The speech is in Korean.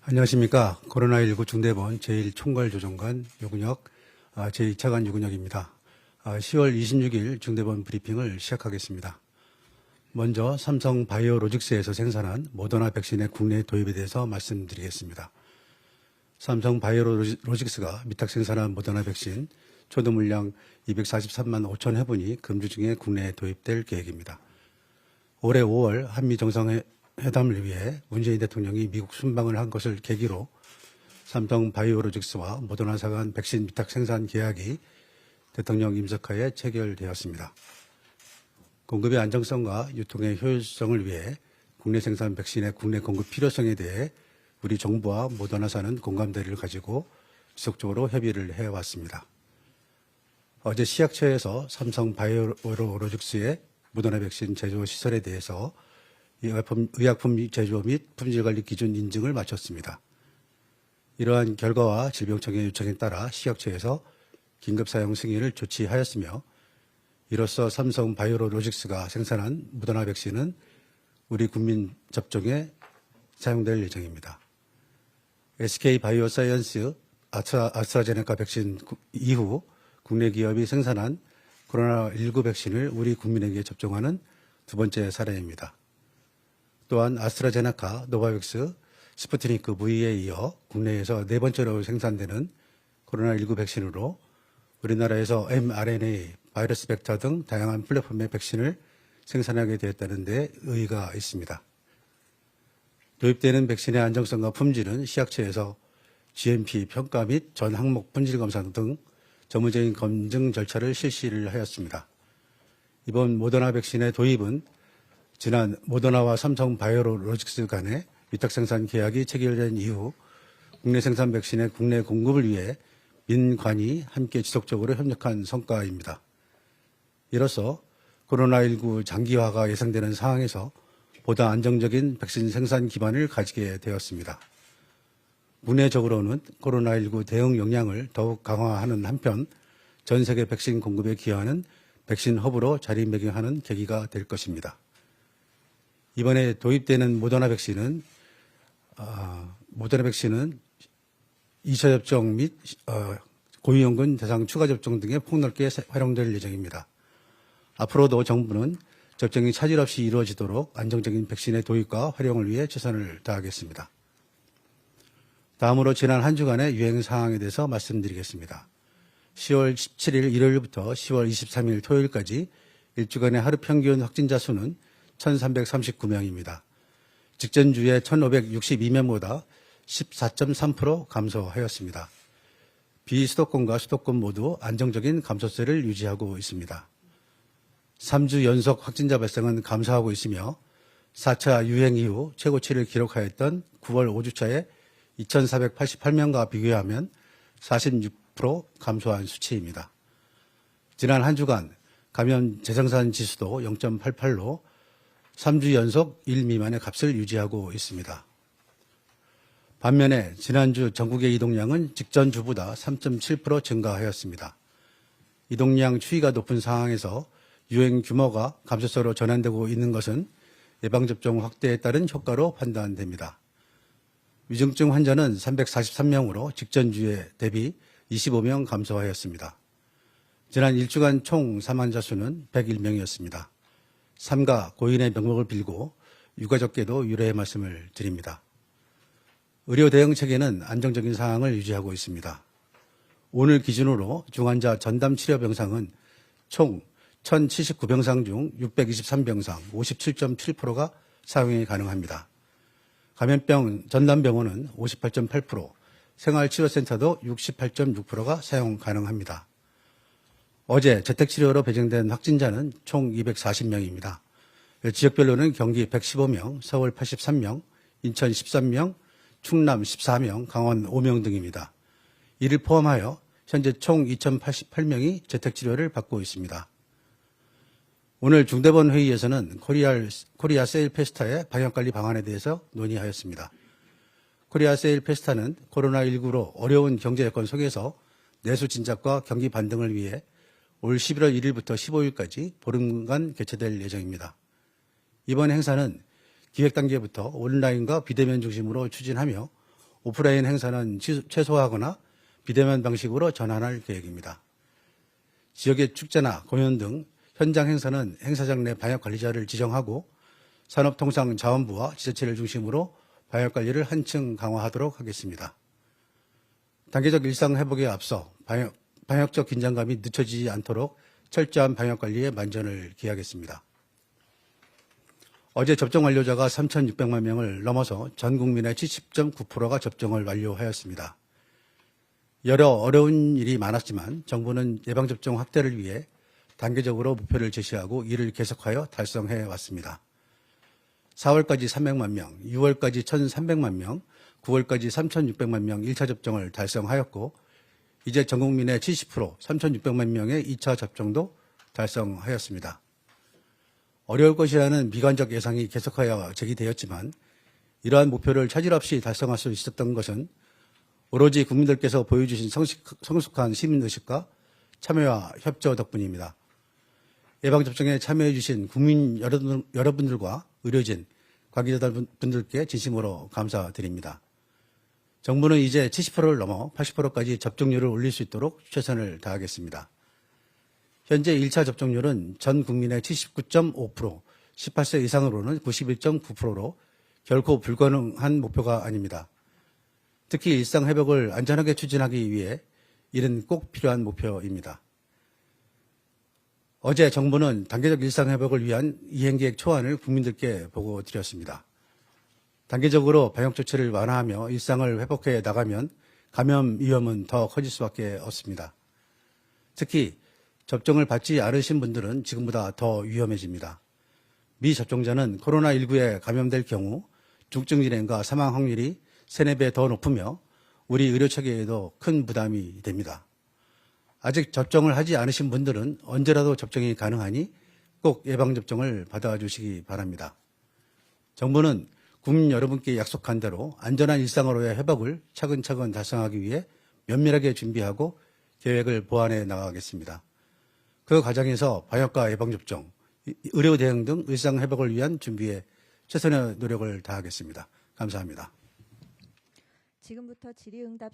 안녕하십니까. 코로나19 중대본 제1총괄조정관 유근혁, 제2차관 유근혁입니다. 10월 26일 중대본 브리핑을 시작하겠습니다. 먼저 삼성 바이오로직스에서 생산한 모더나 백신의 국내 도입에 대해서 말씀드리겠습니다. 삼성 바이오로직스가 위탁 생산한 모더나 백신 초도 물량 243만 5천 회분이 금주 중에 국내에 도입될 계획입니다. 올해 5월 한미 정상회담을 위해 문재인 대통령이 미국 순방을 한 것을 계기로 삼성 바이오로직스와 모더나사 간 백신 위탁 생산 계약이 대통령 임석하에 체결되었습니다. 공급의 안정성과 유통의 효율성을 위해 국내 생산 백신의 국내 공급 필요성에 대해 우리 정부와 모더나사는 공감대를 가지고 지속적으로 협의를 해왔습니다. 어제 시약처에서 삼성 바이오로직스의 모더나 백신 제조 시설에 대해서 의약품 제조 및 품질관리 기준 인증을 마쳤습니다. 이러한 결과와 질병청의 요청에 따라 시약처에서 긴급사용 승인을 조치하였으며 이로써 삼성 바이오로직스가 생산한 모더나 백신은 우리 국민 접종에 사용될 예정입니다. SK 바이오사이언스 아스트라제네카 백신 이후 국내 기업이 생산한 코로나19 백신을 우리 국민에게 접종하는 두 번째 사례입니다. 또한 아스트라제네카, 노바백스, 스푸트니크 V에 이어 국내에서 네 번째로 생산되는 코로나19 백신으로 우리나라에서 mRNA, 바이러스 벡터 등 다양한 플랫폼의 백신을 생산하게 되었다는 데 의의가 있습니다. 도입되는 백신의 안정성과 품질은 시약처에서 GMP 평가 및 전 항목 품질 검사 등 전문적인 검증 절차를 실시를 하였습니다. 이번 모더나 백신의 도입은 지난 모더나와 삼성 바이오로직스 간의 위탁 생산 계약이 체결된 이후 국내 생산 백신의 국내 공급을 위해 민관이 함께 지속적으로 협력한 성과입니다. 이로써 코로나19 장기화가 예상되는 상황에서 보다 안정적인 백신 생산 기반을 가지게 되었습니다. 국내적으로는 코로나19 대응 역량을 더욱 강화하는 한편 전 세계 백신 공급에 기여하는 백신 허브로 자리매김하는 계기가 될 것입니다. 이번에 도입되는 모더나 백신은 2차 접종 및 고위험군 대상 추가 접종 등에 폭넓게 활용될 예정입니다. 앞으로도 정부는 접종이 차질 없이 이루어지도록 안정적인 백신의 도입과 활용을 위해 최선을 다하겠습니다. 다음으로 지난 한 주간의 유행 상황에 대해서 말씀드리겠습니다. 10월 17일 일요일부터 10월 23일 토요일까지 일주간의 하루 평균 확진자 수는 1,339명입니다. 직전주에 1,562명보다 14.3% 감소하였습니다. 비수도권과 수도권 모두 안정적인 감소세를 유지하고 있습니다. 3주 연속 확진자 발생은 감소하고 있으며 4차 유행 이후 최고치를 기록하였던 9월 5주차에 2,488명과 비교하면 46% 감소한 수치입니다. 지난 한 주간 감염 재생산 지수도 0.88로 3주 연속 1 미만의 값을 유지하고 있습니다. 반면에 지난주 전국의 이동량은 직전주보다 3.7% 증가하였습니다. 이동량 추이가 높은 상황에서 유행 규모가 감소세로 전환되고 있는 것은 예방접종 확대에 따른 효과로 판단됩니다. 위중증 환자는 343명으로 직전주에 대비 25명 감소하였습니다. 지난 일주간 총 사망자 수는 101명이었습니다. 삼가 고인의 명목을 빌고 유가족께도 유례의 말씀을 드립니다. 의료 대응 체계는 안정적인 상황을 유지하고 있습니다. 오늘 기준으로 중환자 전담 치료 병상은 총 1,079병상 중 623병상 57.7%가 사용이 가능합니다. 감염병 전담병원은 58.8%, 생활치료센터도 68.6%가 사용 가능합니다. 어제 재택치료로 배정된 확진자는 총 240명입니다. 지역별로는 경기 115명, 서울 83명, 인천 13명, 충남 14명, 강원 5명 등입니다. 이를 포함하여 현재 총 2,088명이 재택치료를 받고 있습니다. 오늘 중대본 회의에서는 코리아 세일 페스타의 방역관리 방안에 대해서 논의하였습니다. 코리아 세일 페스타는 코로나19로 어려운 경제 여건 속에서 내수 진작과 경기 반등을 위해 올 11월 1일부터 15일까지 보름간 개최될 예정입니다. 이번 행사는 기획 단계부터 온라인과 비대면 중심으로 추진하며 오프라인 행사는 최소화하거나 비대면 방식으로 전환할 계획입니다. 지역의 축제나 공연 등 현장 행사는 행사장 내 방역관리자를 지정하고 산업통상자원부와 지자체를 중심으로 방역관리를 한층 강화하도록 하겠습니다. 단계적 일상 회복에 앞서 방역적 긴장감이 늦춰지지 않도록 철저한 방역관리에 만전을 기하겠습니다. 어제 접종 완료자가 3,600만 명을 넘어서 전 국민의 70.9%가 접종을 완료하였습니다. 여러 어려운 일이 많았지만 정부는 예방접종 확대를 위해 단계적으로 목표를 제시하고 이를 계속하여 달성해 왔습니다. 4월까지 300만 명, 6월까지 1,300만 명, 9월까지 3,600만 명 1차 접종을 달성하였고 이제 전 국민의 70%, 3,600만 명의 2차 접종도 달성하였습니다. 어려울 것이라는 미관적 예상이 계속하여 제기되었지만 이러한 목표를 차질 없이 달성할 수 있었던 것은 오로지 국민들께서 보여주신 성숙한 시민의식과 참여와 협조 덕분입니다. 예방접종에 참여해 주신 국민 여러분들과 의료진, 관계자분들께 진심으로 감사드립니다. 정부는 이제 70%를 넘어 80%까지 접종률을 올릴 수 있도록 최선을 다하겠습니다. 현재 1차 접종률은 전 국민의 79.5%, 18세 이상으로는 91.9%로 결코 불가능한 목표가 아닙니다. 특히 일상 회복을 안전하게 추진하기 위해 이는 꼭 필요한 목표입니다. 어제 정부는 단계적 일상 회복을 위한 이행계획 초안을 국민들께 보고 드렸습니다. 단계적으로 방역 조치를 완화하며 일상을 회복해 나가면 감염 위험은 더 커질 수밖에 없습니다. 특히 접종을 받지 않으신 분들은 지금보다 더 위험해집니다. 미접종자는 코로나19에 감염될 경우 중증 진행과 사망 확률이 3, 4배 더 높으며 우리 의료체계에도 큰 부담이 됩니다. 아직 접종을 하지 않으신 분들은 언제라도 접종이 가능하니 꼭 예방접종을 받아주시기 바랍니다. 정부는 국민 여러분께 약속한 대로 안전한 일상으로의 회복을 차근차근 달성하기 위해 면밀하게 준비하고 계획을 보완해 나가겠습니다. 그 과정에서 방역과 예방접종, 의료 대응 등 일상 회복을 위한 준비에 최선의 노력을 다하겠습니다. 감사합니다. 지금부터 질의응답